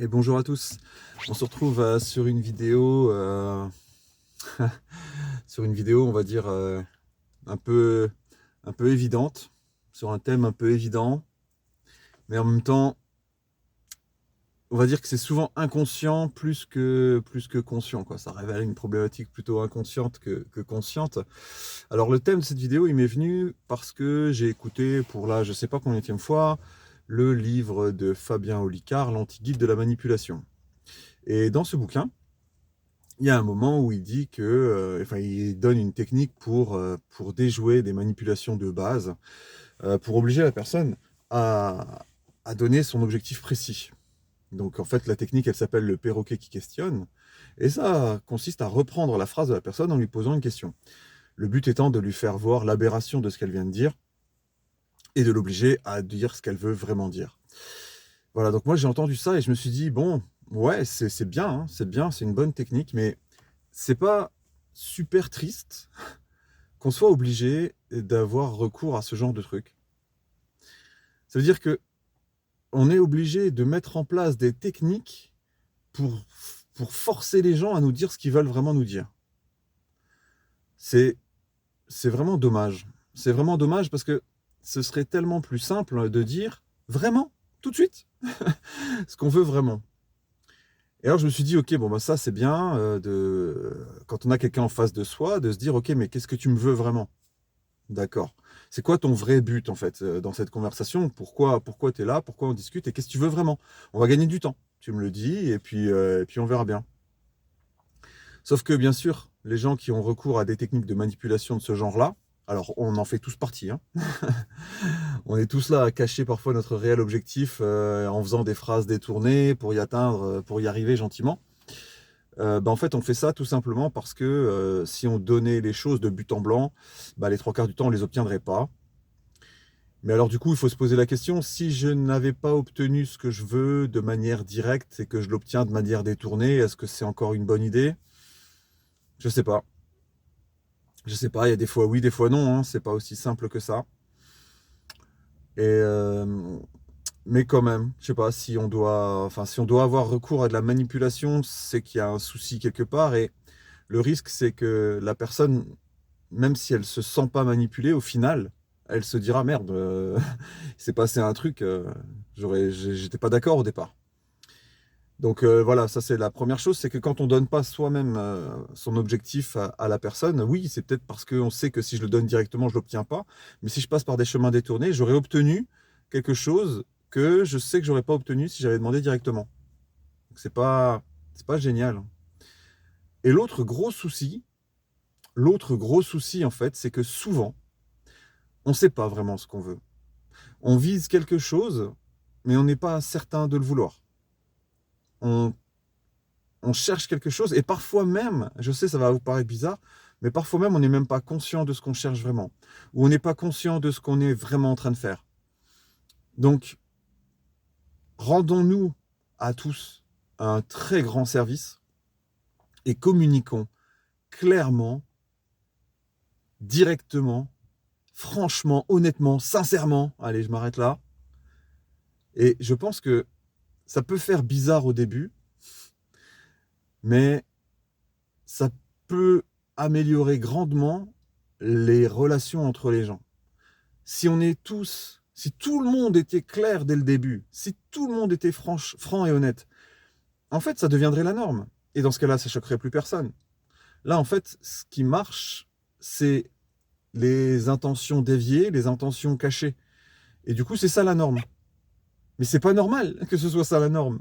Et bonjour à tous. On se retrouve sur une vidéo, sur une vidéo, on va dire un peu, un peu évidente, sur un thème un peu évident, mais en même temps, on va dire que c'est souvent inconscient plus que conscient, quoi. Ça révèle une problématique plutôt inconsciente que consciente. Alors le thème de cette vidéo, il m'est venu parce que j'ai écouté pour la, je sais pas combienième fois, le livre de Fabien Olicard, L'Anti-Guide de la manipulation. Et dans ce bouquin, il y a un moment où il dit que, enfin, il donne une technique pour déjouer des manipulations de base, pour obliger la personne à, à donner son objectif précis. Donc, en fait, la technique, elle s'appelle le perroquet qui questionne. Et ça consiste à reprendre la phrase de la personne en lui posant une question. Le but étant de lui faire voir l'aberration de ce qu'elle vient de dire et de l'obliger à dire ce qu'elle veut vraiment dire. Voilà, donc moi j'ai entendu ça et je me suis dit, bon, ouais, c'est bien, hein, c'est bien, c'est une bonne technique, mais c'est pas super triste qu'on soit obligé d'avoir recours à ce genre de truc. Ça veut dire que on est obligé de mettre en place des techniques pour, pour forcer les gens à nous dire ce qu'ils veulent vraiment nous dire. C'est, c'est vraiment dommage. C'est vraiment dommage parce que ce serait tellement plus simple de dire vraiment, tout de suite, ce qu'on veut vraiment. Et alors je me suis dit, ok, bon bah ça c'est bien quand on a quelqu'un en face de soi, de se dire, ok, mais qu'est-ce que tu me veux vraiment? D'accord. C'est quoi ton vrai but en fait dans cette conversation? Pourquoi tu es là? Pourquoi on discute? Et qu'est-ce que tu veux vraiment? On va gagner du temps. Tu me le dis et puis on verra bien. Sauf que bien sûr, les gens qui ont recours à des techniques de manipulation de ce genre-là, alors on en fait tous partie, hein. On est tous là à cacher parfois notre réel objectif en faisant des phrases détournées pour y atteindre, pour y arriver gentiment. Bah, en fait, on fait ça tout simplement parce que si on donnait les choses de but en blanc, bah, les trois quarts du temps, on les obtiendrait pas. Mais alors du coup, il faut se poser la question, si je n'avais pas obtenu ce que je veux de manière directe et que je l'obtiens de manière détournée, est-ce que c'est encore une bonne idée? Je sais pas. Je sais pas, il y a des fois oui, des fois non, hein, c'est pas aussi simple que ça. Et mais quand même, je sais pas si on doit, enfin si on doit avoir recours à de la manipulation, c'est qu'il y a un souci quelque part. Et le risque, c'est que la personne, même si elle se sent pas manipulée, au final, elle se dira merde, il s'est passé un truc, j'étais pas d'accord au départ. Donc voilà, ça c'est la première chose, c'est que quand on donne pas soi-même son objectif à la personne, oui, c'est peut-être parce qu'on sait que si je le donne directement, je l'obtiens pas, mais si je passe par des chemins détournés, j'aurais obtenu quelque chose que je sais que j'aurais pas obtenu si j'avais demandé directement. Donc c'est pas génial. Et l'autre gros souci en fait, c'est que souvent, on sait pas vraiment ce qu'on veut. On vise quelque chose, mais on n'est pas certain de le vouloir. On on cherche quelque chose et parfois même, je sais, ça va vous paraître bizarre, mais parfois même, on n'est même pas conscient de ce qu'on cherche vraiment, ou on n'est pas conscient de ce qu'on est vraiment en train de faire. Donc, rendons-nous à tous un très grand service et communiquons clairement, directement, franchement, honnêtement, sincèrement. Allez, je m'arrête là. Et je pense que ça peut faire bizarre au début, mais ça peut améliorer grandement les relations entre les gens. Si on est tous, si tout le monde était clair dès le début, si tout le monde était franc et honnête, en fait, ça deviendrait la norme. Et dans ce cas-là, ça choquerait plus personne. Là, en fait, ce qui marche, c'est les intentions déviées, les intentions cachées. Et du coup, c'est ça la norme. Mais c'est pas normal que ce soit ça la norme.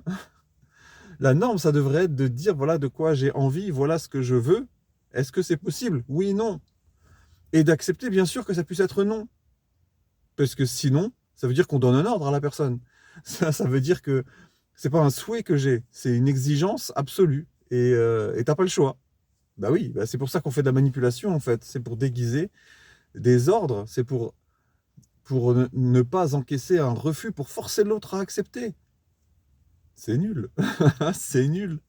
La norme, ça devrait être de dire voilà de quoi j'ai envie, voilà ce que je veux. Est-ce que c'est possible? Oui, non. Et d'accepter, bien sûr, que ça puisse être non. Parce que sinon, ça veut dire qu'on donne un ordre à la personne. Ça veut dire que c'est pas un souhait que j'ai, c'est une exigence absolue. Et t'as pas le choix. Bah oui, bah c'est pour ça qu'on fait de la manipulation en fait. C'est pour déguiser des ordres, c'est pour ne pas encaisser un refus, pour forcer l'autre à accepter. C'est nul. C'est nul.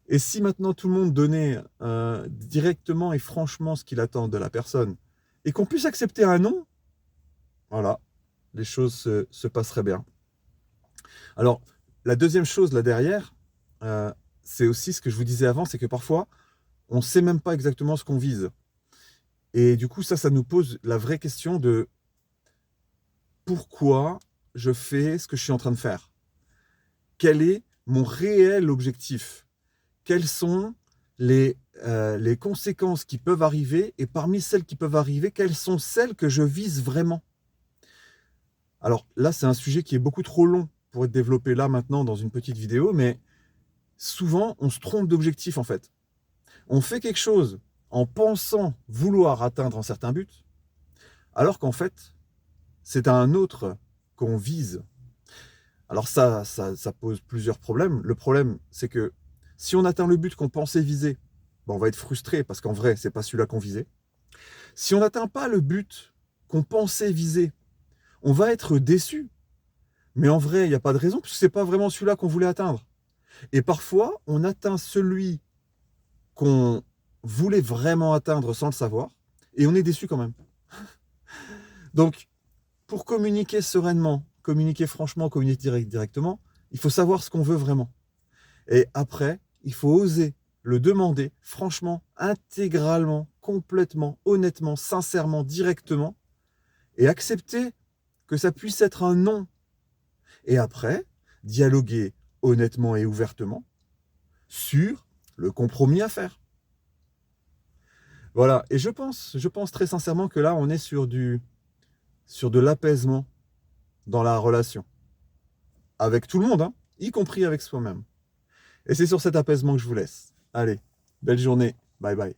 Et si maintenant tout le monde donnait directement et franchement ce qu'il attend de la personne, et qu'on puisse accepter un non, voilà, les choses se passeraient bien. Alors, la deuxième chose là derrière, c'est aussi ce que je vous disais avant, c'est que parfois, on ne sait même pas exactement ce qu'on vise. Et du coup, ça nous pose la vraie question de pourquoi je fais ce que je suis en train de faire? Quel est mon réel objectif? Quelles sont les conséquences qui peuvent arriver? Et parmi celles qui peuvent arriver, quelles sont celles que je vise vraiment? Alors là, c'est un sujet qui est beaucoup trop long pour être développé là, maintenant, dans une petite vidéo, mais souvent, on se trompe d'objectif, en fait. On fait quelque chose en pensant vouloir atteindre un certain but, alors qu'en fait, c'est un autre qu'on vise. Alors ça pose plusieurs problèmes. Le problème, c'est que si on atteint le but qu'on pensait viser, ben on va être frustré parce qu'en vrai, c'est pas celui-là qu'on visait. Si on n'atteint pas le but qu'on pensait viser, on va être déçu. Mais en vrai, il n'y a pas de raison, puisque c'est pas vraiment celui-là qu'on voulait atteindre. Et parfois, on atteint celui qu'on voulait vraiment atteindre sans le savoir, et on est déçu quand même. Donc, pour communiquer sereinement, communiquer franchement, communiquer directement, il faut savoir ce qu'on veut vraiment. Et après, il faut oser le demander franchement, intégralement, complètement, honnêtement, sincèrement, directement, et accepter que ça puisse être un non. Et après, dialoguer honnêtement et ouvertement sur le compromis à faire. Voilà, et je pense très sincèrement que là, on est sur de l'apaisement dans la relation. Avec tout le monde, hein, y compris avec soi-même. Et c'est sur cet apaisement que je vous laisse. Allez, belle journée. Bye bye.